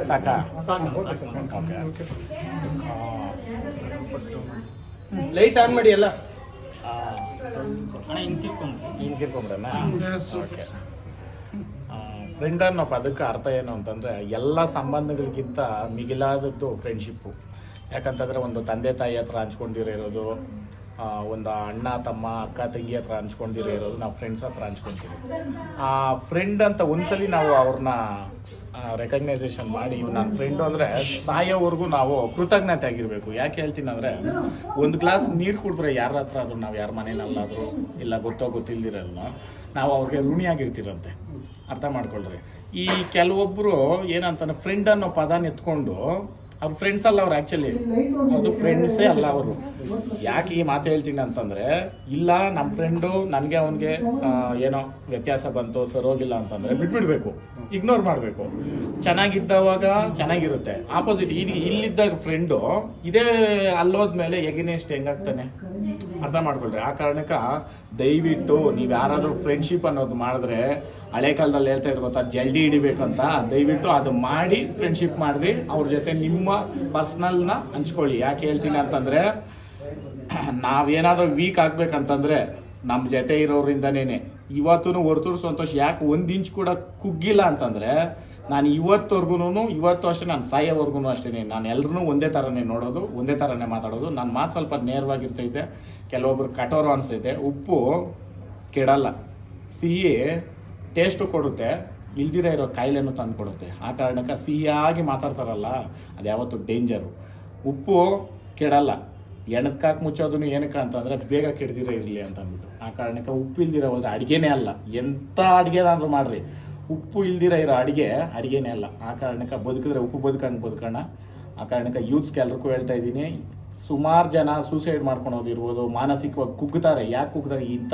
ಸಾಕಾ? Okay. Light on ಮಾಡಿ ಎಲ್ಲ. ಹಿಂಗಿರ್ಕೊಂಬಿಡೋಣ. ಓಕೆ. ಫ್ರೆಂಡ್ ಅನ್ನೋ ಪದಕ್ಕೆ ಅರ್ಥ ಏನು ಅಂತಂದರೆ ಎಲ್ಲ ಸಂಬಂಧಗಳಿಗಿಂತ ಮಿಗಿಲಾದದ್ದು ಫ್ರೆಂಡ್ಶಿಪ್ಪು. ಯಾಕಂತಂದರೆ ಒಂದು ತಂದೆ ತಾಯಿ ಹತ್ರ ಹಂಚ್ಕೊಂಡಿರೋದು, ಒಂದು ಅಣ್ಣ ತಮ್ಮ ಅಕ್ಕ ತಂಗಿ ಹತ್ರ ಹಂಚ್ಕೊಂಡಿರೋದು, ನಾವು ಫ್ರೆಂಡ್ಸ್ ಹತ್ರ ಹಂಚ್ಕೊತೀವಿ. ಆ ಫ್ರೆಂಡ್ ಅಂತ ಒಂದ್ಸಲಿ ನಾವು ಅವ್ರನ್ನ ರೆಕಗ್ನೈಸೇಷನ್ ಮಾಡಿ ಇವು ನನ್ನ ಫ್ರೆಂಡು ಅಂದರೆ ಸಾಯೋವರೆಗೂ ನಾವು ಕೃತಜ್ಞತೆ ಆಗಿರಬೇಕು. ಯಾಕೆ ಹೇಳ್ತೀನಿ ಅಂದರೆ, ಒಂದು ಗ್ಲಾಸ್ ನೀರು ಕುಡಿದ್ರೆ ಯಾರ ಹತ್ರ ಆದರೂ, ನಾವು ಯಾರ ಮನೆಯಲ್ಲಾದರೂ ಇಲ್ಲ ಗೊತ್ತೋ ಗೊತ್ತಿಲ್ದಿರಲ್ಲ, ನಾವು ಅವ್ರಿಗೆ ಋಣಿಯಾಗಿರ್ತೀರಂತೆ. ಅರ್ಥ ಮಾಡ್ಕೊಳ್ರಿ. ಈ ಕೆಲವೊಬ್ಬರು ಏನಂತಾನೆ ಫ್ರೆಂಡ್ ಅನ್ನೋ ಪದಾನ ಎತ್ಕೊಂಡು ಅವ್ರ ಫ್ರೆಂಡ್ಸ್ ಅಲ್ಲ ಅವ್ರು, ಆ್ಯಕ್ಚುಲಿ ಅದು ಫ್ರೆಂಡ್ಸೇ ಅಲ್ಲ ಅವರು. ಯಾಕೆ ಈ ಮಾತು ಹೇಳ್ತೀನಿ ಅಂತಂದರೆ, ಇಲ್ಲ ನಮ್ಮ ಫ್ರೆಂಡು ನನಗೆ ಅವನಿಗೆ ಏನೋ ವ್ಯತ್ಯಾಸ ಬಂತು ಸರೋಗಿಲ್ಲ ಅಂತಂದರೆ ಬಿಟ್ಬಿಡ್ಬೇಕು, ಇಗ್ನೋರ್ ಮಾಡಬೇಕು. ಚೆನ್ನಾಗಿದ್ದವಾಗ ಚೆನ್ನಾಗಿರುತ್ತೆ. ಆಪೋಸಿಟ್ ಇಲ್ಲಿದ್ದಾಗ ಫ್ರೆಂಡು ಇದೇ ಅಲ್ಲೋದ್ಮೇಲೆ ಎಗೇನೆಸ್ಟ್ ಹೆಂಗಾಗ್ತಾನೆ, ಅರ್ಥ ಮಾಡ್ಕೊಳ್ರಿ. ಆ ಕಾರಣಕ್ಕೆ ದಯವಿಟ್ಟು ನೀವು ಯಾರಾದರೂ ಫ್ರೆಂಡ್ಶಿಪ್ ಅನ್ನೋದು ಮಾಡಿದ್ರೆ, ಹಳೆ ಕಾಲದಲ್ಲಿ ಹೇಳ್ತಾ ಇದ್ರು ಗೊತ್ತಾ, ಜಲ್ದಿ ಹಿಡಿಬೇಕಂತ, ದಯವಿಟ್ಟು ಅದು ಮಾಡಿ ಫ್ರೆಂಡ್ಶಿಪ್ ಮಾಡಿರಿ. ಅವ್ರ ಜೊತೆ ನಿಮ್ಮ ಪರ್ಸ್ನಲ್ನ ಹಂಚ್ಕೊಳ್ಳಿ. ಯಾಕೆ ಹೇಳ್ತೀನಿ ಅಂತಂದರೆ, ನಾವೇನಾದರೂ ವೀಕ್ ಆಗ್ಬೇಕಂತಂದರೆ ನಮ್ಮ ಜೊತೆ ಇರೋರಿಂದನೇ. ಇವತ್ತೂ ಹೊರತೂರು ಸಂತೋಷ ಯಾಕೆ ಒಂದು ಇಂಚ್ ಕೂಡ ಕುಗ್ಗಿಲ್ಲ ಅಂತಂದರೆ, ನಾನು ಇವತ್ತು ಅಷ್ಟೇ, ನಾನು ಸಾಯೋವರೆಗೂ ಅಷ್ಟೇ, ನಾನು ಎಲ್ಲರೂ ಒಂದೇ ಥರನೇ ನೋಡೋದು, ಒಂದೇ ಥರನೇ ಮಾತಾಡೋದು. ನನ್ನ ಮಾತು ಸ್ವಲ್ಪ ನೇರವಾಗಿರ್ತೈತೆ, ಕೆಲವೊಬ್ರು ಕಠೋರ ಅನಿಸ್ತೈತೆ. ಉಪ್ಪು ಕೆಡಲ್ಲ, ಸಿಹಿ ಟೇಸ್ಟು ಕೊಡುತ್ತೆ, ಇಲ್ದಿರ ಇರೋ ಕಾಯಿಲೆನೂ ತಂದು ಕೊಡುತ್ತೆ. ಆ ಕಾರಣಕ್ಕೆ ಸಿಹಿಯಾಗಿ ಮಾತಾಡ್ತಾರಲ್ಲ, ಅದು ಯಾವತ್ತು ಡೇಂಜರು. ಉಪ್ಪು ಕೆಡಲ್ಲ, ಎಣದ್ಕಾಕ್ ಮುಚ್ಚೋದನ್ನು ಏನಕ್ಕೆ ಅಂತಂದರೆ ಬೇಗ ಕೆಡ್ದಿರ ಇರಲಿ ಅಂತ ಅಂದ್ಬಿಟ್ಟು. ಆ ಕಾರಣಕ್ಕೆ ಉಪ್ಪು ಇಲ್ದಿರ ಹೋದ್ರೆ ಅಡುಗೆನೇ ಅಲ್ಲ. ಎಂಥ ಅಡುಗೆನಾದರೂ ಮಾಡಿರಿ, ಉಪ್ಪು ಇಲ್ದಿರ ಇರೋ ಅಡುಗೆನೇ ಅಲ್ಲ. ಆ ಕಾರಣಕ್ಕೆ ಬದುಕಿದ್ರೆ ಉಪ್ಪು ಬದುಕೋಣ. ಆ ಕಾರಣಕ್ಕೆ ಯೂತ್ಸ್ಗೆ ಎಲ್ರಿಗೂ ಹೇಳ್ತಾ ಇದ್ದೀನಿ, ಸುಮಾರು ಜನ ಸೂಸೈಡ್ ಮಾಡ್ಕೊಳೋದಿರ್ಬೋದು, ಮಾನಸಿಕವಾಗಿ ಕುಗ್ತಾರೆ. ಯಾಕೆ ಕುಗ್ತಾರೆ ಇಂಥ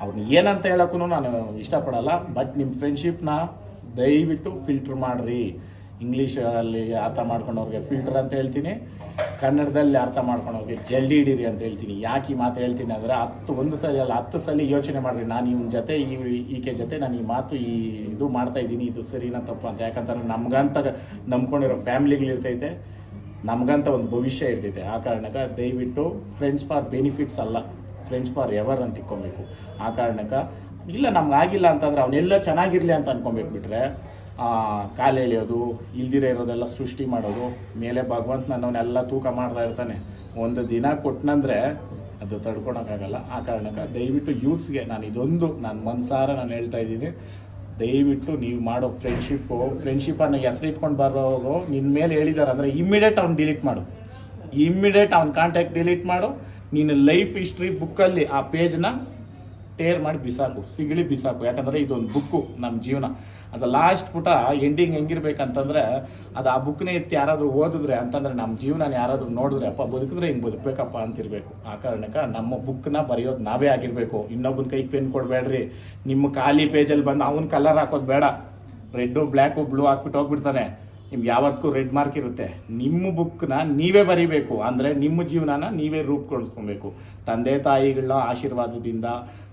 ಅವ್ರನ್ನ ಏನಂತ ಹೇಳೋಕ್ಕೂ ನಾನು ಇಷ್ಟಪಡಲ್ಲ. ಬಟ್ ನಿಮ್ಮ ಫ್ರೆಂಡ್ಶಿಪ್ನ ದಯವಿಟ್ಟು ಫಿಲ್ಟ್ರ್ ಮಾಡಿರಿ. ಇಂಗ್ಲೀಷಲ್ಲಿ ಅರ್ಥ ಮಾಡ್ಕೊಂಡವ್ರಿಗೆ ಫಿಲ್ಟರ್ ಅಂತ ಹೇಳ್ತೀನಿ, ಕನ್ನಡದಲ್ಲಿ ಅರ್ಥ ಮಾಡ್ಕೊಂಡವ್ರಿಗೆ ಜಲ್ದಿ ಹಿಡೀರಿ ಅಂತ ಹೇಳ್ತೀನಿ. ಯಾಕೆ ಈ ಮಾತು ಹೇಳ್ತೀನಿ ಅಂದರೆ, ಒಂದು ಸಲ ಅಲ್ಲ 10 ಸಲ ಯೋಚನೆ ಮಾಡಿರಿ, ನಾನು ಇವನ ಜೊತೆ ಈಕೆ ಜೊತೆ ನಾನು ಈ ಮಾತು ಇದು ಮಾಡ್ತಾ ಇದ್ದೀನಿ, ಇದು ಸರಿನಾ ತಪ್ಪು ಅಂತ. ಯಾಕಂತಂದ್ರೆ ನಮ್ಗಂತ ನಂಬ್ಕೊಂಡಿರೋ ಫ್ಯಾಮಿಲಿಗಳಿರ್ತೈತೆ, ನಮಗಂತ ಒಂದು ಭವಿಷ್ಯ ಇರ್ತೈತೆ. ಆ ಕಾರಣಕ್ಕೆ ದಯವಿಟ್ಟು ಫ್ರೆಂಡ್ಸ್ ಫಾರ್ ಬೆನಿಫಿಟ್ಸ್ ಅಲ್ಲ, ಫ್ರೆಂಡ್ಸ್ ಫಾರ್ ಎವರ್ ಅಂತ ಇಟ್ಕೊಬೇಕು. ಆ ಕಾರಣಕ್ಕೆ ಇಲ್ಲ ನಮ್ಗಾಗಿಲ್ಲ ಅಂತಂದ್ರೆ ಅವನ್ನೆಲ್ಲ ಚೆನ್ನಾಗಿರಲಿ ಅಂತ ಅನ್ಕೊಬೇಕು. ಬಿಟ್ರೆ ಕಾಲು ಎಳೆಯೋದು, ಇಲ್ದಿರ ಇರೋದೆಲ್ಲ ಸೃಷ್ಟಿ ಮಾಡೋದು, ಮೇಲೆ ಭಗವಂತ ನನ್ನವನ್ನೆಲ್ಲ ತೂಕ ಮಾಡ್ತಾ ಇರ್ತಾನೆ. ಒಂದು ದಿನ ಕೊಟ್ಟನಂದರೆ ಅದು ತಡ್ಕೊಳಕ್ಕಾಗಲ್ಲ. ಆ ಕಾರಣಕ್ಕೆ ದಯವಿಟ್ಟು ಯೂತ್ಸ್ಗೆ ನಾನು ಮನಸಾರ ನಾನು ಹೇಳ್ತಾ ಇದ್ದೀನಿ, ದಯವಿಟ್ಟು ನೀವು ಮಾಡೋ ಫ್ರೆಂಡ್ಶಿಪ್ಪನ್ನು ಹೆಸರಿಟ್ಕೊಂಡು ಬರೋರು ನಿನ್ನ ಮೇಲೆ ಹೇಳಿದ್ದಾರೆ ಅಂದರೆ ಇಮ್ಮಿಡಿಯೇಟ್ ಅವ್ನು ಡಿಲೀಟ್ ಮಾಡು, ಇಮ್ಮಿಡಿಯೇಟ್ ಅವ್ನ ಕಾಂಟ್ಯಾಕ್ಟ್ ಡಿಲೀಟ್ ಮಾಡು. ನೀನು ಲೈಫ್ ಹಿಸ್ಟ್ರಿ ಬುಕ್ಕಲ್ಲಿ ಆ ಪೇಜ್ನ ಟೇರ್ ಮಾಡಿ ಸಿಗಳಿ ಬಿಸಾಕು. ಯಾಕಂದರೆ ಇದೊಂದು ಬುಕ್ಕು, ನಮ್ಮ ಜೀವನ. ಅದು ಲಾಸ್ಟ್ ಪುಟ ಎಂಡಿಂಗ್ ಹೆಂಗಿರ್ಬೇಕಂತಂದರೆ, ಅದು ಆ ಬುಕ್ನೇ ಎತ್ತಿ ಯಾರಾದರೂ ಓದಿದ್ರೆ ಅಂತಂದರೆ, ನಮ್ಮ ಜೀವನ ಯಾರಾದರೂ ನೋಡಿದ್ರೆ ಅಪ್ಪ ಬದುಕಿದ್ರೆ ಹಿಂಗೆ ಬದುಕಬೇಕಪ್ಪ ಅಂತಿರಬೇಕು. ಆ ಕಾರಣಕ್ಕೆ ನಮ್ಮ ಬುಕ್ನ ಬರೆಯೋದು ನಾವೇ ಆಗಿರಬೇಕು. ಇನ್ನೊಬ್ಬನ ಕೈಗೆ ಪೆನ್ ಕೊಡಬೇಡ್ರಿ. ನಿಮ್ಮ ಖಾಲಿ ಪೇಜಲ್ಲಿ ಬಂದು ಅವನ ಕಲರ್ ಹಾಕೋದು ಬೇಡ. ರೆಡ್ಡು ಬ್ಲ್ಯಾಕು ಬ್ಲೂ ಹಾಕ್ಬಿಟ್ಟು ಹೋಗ್ಬಿಡ್ತಾನೆ. ನಿಮ್ಗೆ ಯಾವತ್ತೂ ರೆಡ್ ಮಾರ್ಕ್ ಇರುತ್ತೆ. ನಿಮ್ಮ ಬುಕ್ನ ನೀವೇ ಬರೀಬೇಕು. ಅಂದರೆ ನಿಮ್ಮ ಜೀವನನ ನೀವೇ ರೂಪುಗೊಳಿಸ್ಕೊಬೇಕು. ತಂದೆ ತಾಯಿಗಳ ಆಶೀರ್ವಾದದಿಂದ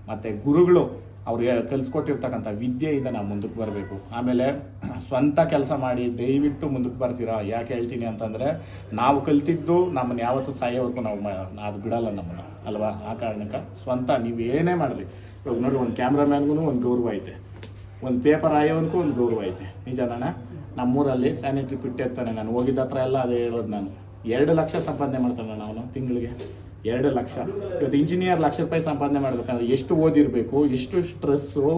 ಮತ್ತು ಗುರುಗಳು ಅವ್ರು ಕಲಿಸ್ಕೊಟ್ಟಿರ್ತಕ್ಕಂಥ ವಿದ್ಯೆಯಿಂದ ನಾವು ಮುಂದಕ್ಕೆ ಬರಬೇಕು. ಆಮೇಲೆ ಸ್ವಂತ ಕೆಲಸ ಮಾಡಿ ದಯವಿಟ್ಟು ಮುಂದಕ್ಕೆ ಬರ್ತೀರಾ. ಯಾಕೆ ಹೇಳ್ತೀನಿ ಅಂತಂದರೆ, ನಾವು ಕಲ್ತಿದ್ದು ನಮ್ಮನ್ನು ಯಾವತ್ತೂ ಸಾಯೋವರೆಗೂ ಅದು ಬಿಡಲ್ಲ ನಮ್ಮನ್ನು, ಅಲ್ವಾ? ಆ ಕಾರಣಕ್ಕೆ ಸ್ವಂತ ನೀವು ಏನೇ ಮಾಡಲಿ. ಇವಾಗ ನೋಡಿ, ಒಂದು ಕ್ಯಾಮ್ರಾಮ್ಯಾನ್ಗೂ ಒಂದು ಗೌರವ ಐತೆ, ಒಂದು ಪೇಪರ್ ಆಯೋನ್ಗೂ ಒಂದು ಗೌರವ ಐತೆ. ನಿಜಾನ? ನಮ್ಮೂರಲ್ಲಿ ಸ್ಯಾನಿಟ್ರಿ ಪಿಟ್ ಇರ್ತಾನೆ, ನಾನು ಹೋಗಿದ್ದ ಹತ್ರ ಎಲ್ಲ ಅದೇ ಹೇಳೋದು. ನಾನು 2 ಲಕ್ಷ ಸಂಪಾದನೆ ಮಾಡ್ತಾನೆ ಅವನು ತಿಂಗಳಿಗೆ, 2 ಲಕ್ಷ. ಇವತ್ತು ಇಂಜಿನಿಯರ್ ಲಕ್ಷ ರೂಪಾಯಿ ಸಂಪಾದನೆ ಮಾಡಬೇಕಂದ್ರೆ ಎಷ್ಟು ಓದಿರಬೇಕು, ಎಷ್ಟು ಸ್ಟ್ರೆಸ್ಸು.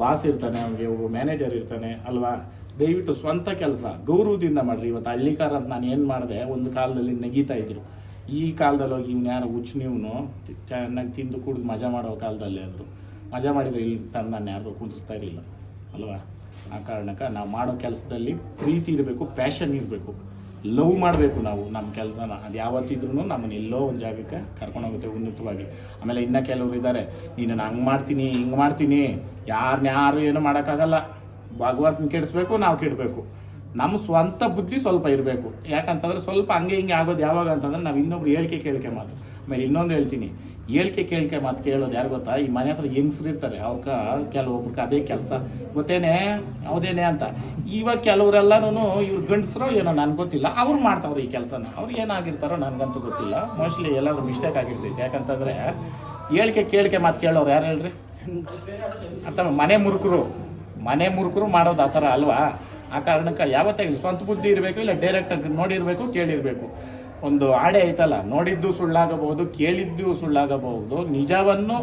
ಬಾಸ್ ಇರ್ತಾನೆ, ಅವನಿಗೆ ಒಬ್ಬ ಮ್ಯಾನೇಜರ್ ಇರ್ತಾನೆ, ಅಲ್ವಾ? ದಯವಿಟ್ಟು ಸ್ವಂತ ಕೆಲಸ ಗೌರವದಿಂದ ಮಾಡಿರಿ. ಇವತ್ತು ಹಳ್ಳಿಕಾರ ಅಂತ ನಾನು ಏನು ಮಾಡಿದೆ, ಒಂದು ಕಾಲದಲ್ಲಿ ನಗೀತಾ ಇದ್ರು. ಈ ಕಾಲದಲ್ಲಿ ಹೋಗಿ ಇವ್ನು ಯಾರು ನೀವು ಚೆನ್ನಾಗಿ ತಿಂದು ಕುಡಿದು ಮಜಾ ಮಾಡೋ ಕಾಲದಲ್ಲಿ ಅಂದರು. ಮಜಾ ಮಾಡಿದರೆ ಇಲ್ಲಿ ತಂದು ನಾನು ಯಾರಿಗೂ ಕುಂದಿಸ್ತಾ ಇರಲಿಲ್ಲ, ಅಲ್ವಾ? ಆ ಕಾರಣಕ್ಕೆ ನಾವು ಮಾಡೋ ಕೆಲಸದಲ್ಲಿ ಪ್ರೀತಿ ಇರಬೇಕು, ಪ್ಯಾಷನ್ ಇರಬೇಕು, ಲವ್ ಮಾಡಬೇಕು. ನಾವು ನಮ್ಮ ಕೆಲಸನ ಅದು ಯಾವತ್ತಿದ್ರೂ ನಮ್ಮನ್ನು ಎಲ್ಲೋ ಒಂದು ಜಾಗಕ್ಕೆ ಕರ್ಕೊಂಡೋಗುತ್ತೆ ಉನ್ನತವಾಗಿ. ಆಮೇಲೆ ಇನ್ನೂ ಕೆಲವರು ಇದ್ದಾರೆ, ನೀನು ಹಂಗೆ ಮಾಡ್ತೀನಿ ಹಿಂಗೆ ಮಾಡ್ತೀನಿ, ಯಾರು ಏನೂ ಮಾಡೋಕ್ಕಾಗಲ್ಲ. ಭಗವಂತನ ಕೆಡಿಸ್ಬೇಕು, ನಾವು ಕೆಡಬೇಕು. ನಮ್ಮ ಸ್ವಂತ ಬುದ್ಧಿ ಸ್ವಲ್ಪ ಇರಬೇಕು. ಯಾಕಂತಂದರೆ ಸ್ವಲ್ಪ ಹಂಗೆ ಹಿಂಗೆ ಆಗೋದು ಯಾವಾಗ ಅಂತಂದರೆ, ನಾವು ಇನ್ನೊಬ್ರು ಹೇಳಿಕೆ ಮಾತು. ಆಮೇಲೆ ಇನ್ನೊಂದು ಹೇಳ್ತೀನಿ, ಹೇಳಿಕೆ ಕೇಳಿಕೆ ಮಾತು ಕೇಳೋದು ಯಾರು ಗೊತ್ತಾ, ಈ ಮನೆ ಹತ್ರ ಹೆಂಗಸ್ರು ಇರ್ತಾರೆ, ಅವ್ರ ಕೆಲವೊಬ್ರಿಗೆ ಅದೇ ಕೆಲಸ ಗೊತ್ತೇನೆ ಹೌದೇನೆ ಅಂತ. ಇವಾಗ ಕೆಲವರೆಲ್ಲನೂ ಇವ್ರು ಗಂಡಸರೋ ಏನೋ ನನಗೆ ಗೊತ್ತಿಲ್ಲ, ಅವ್ರು ಮಾಡ್ತಾವ್ರು ಈ ಕೆಲಸನ. ಅವ್ರು ಏನಾಗಿರ್ತಾರೋ ನನಗಂತೂ ಗೊತ್ತಿಲ್ಲ. ಮೋಸ್ಟ್ಲಿ ಎಲ್ಲಾದ್ರೂ ಮಿಸ್ಟೇಕ್ ಆಗಿರ್ತೈತೆ. ಯಾಕಂತಂದರೆ ಹೇಳಿಕೆ ಕೇಳಿಕೆ ಮಾತು ಕೇಳೋರು ಯಾರು ಹೇಳ್ರಿ? ಅಥವಾ ಮನೆ ಮುರುಕರು ಮಾಡೋದು ಆ ಥರ ಅಲ್ವಾ? ಆ ಕಾರಣಕ್ಕೆ ಯಾವತ್ತೇ ಸ್ವಂತ ಬುದ್ಧಿ ಇರಬೇಕು, ಇಲ್ಲ ಡೈರೆಕ್ಟಾಗಿ ನೋಡಿರಬೇಕು, ಕೇಳಿರಬೇಕು. ಒಂದು ಆಡೆ ಐತಲ್ಲ, ನೋಡಿದ್ದು ಸುಳ್ಳಾಗಬಹುದು, ಕೇಳಿದ್ದು ಸುಳ್ಳಾಗಬಹುದು, ನಿಜವನ್ನು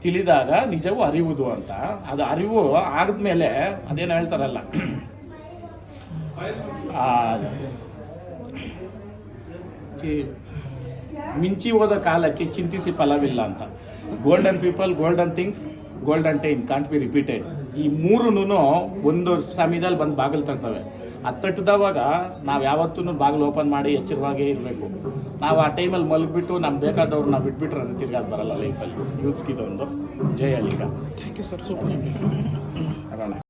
ತಿಳಿದಾಗ ನಿಜವೂ ಅರಿವುದು ಅಂತ. ಅದು ಅರಿವು ಆದ್ಮೇಲೆ ಅದೇನು ಹೇಳ್ತಾರಲ್ಲ, ಮಿಂಚಿ ಹೋದ ಕಾಲಕ್ಕೆ ಚಿಂತಿಸಿ ಫಲವಿಲ್ಲ ಅಂತ. Golden people, golden things, golden time can't be repeated. ಈ ಮೂರೂ ಒಂದು ಸಮಯದಲ್ಲಿ ಬಂದು ಬಾಗಿಲು ತರ್ತವೆ. ಅದು ತಟ್ಟಿದವಾಗ ನಾವು ಯಾವತ್ತೂ ಬಾಗಿಲು ಓಪನ್ ಮಾಡಿ ಎಚ್ಚರವಾಗೇ ಇರಬೇಕು. ನಾವು ಆ ಟೈಮಲ್ಲಿ ಮಲಗಿಬಿಟ್ಟು ನಮ್ಗೆ ಬೇಕಾದವ್ರು ನಾವು ಬಿಟ್ಬಿಟ್ರೆ ಅದು ತಿರ್ಗಾದು ಬರಲ್ಲ ಲೈಫಲ್ಲಿ. ಯೂತ್ಸ್ಗಿದೊಂದು ಜಯ ಅಲ್ಲಿಗ. Thank you sir, super.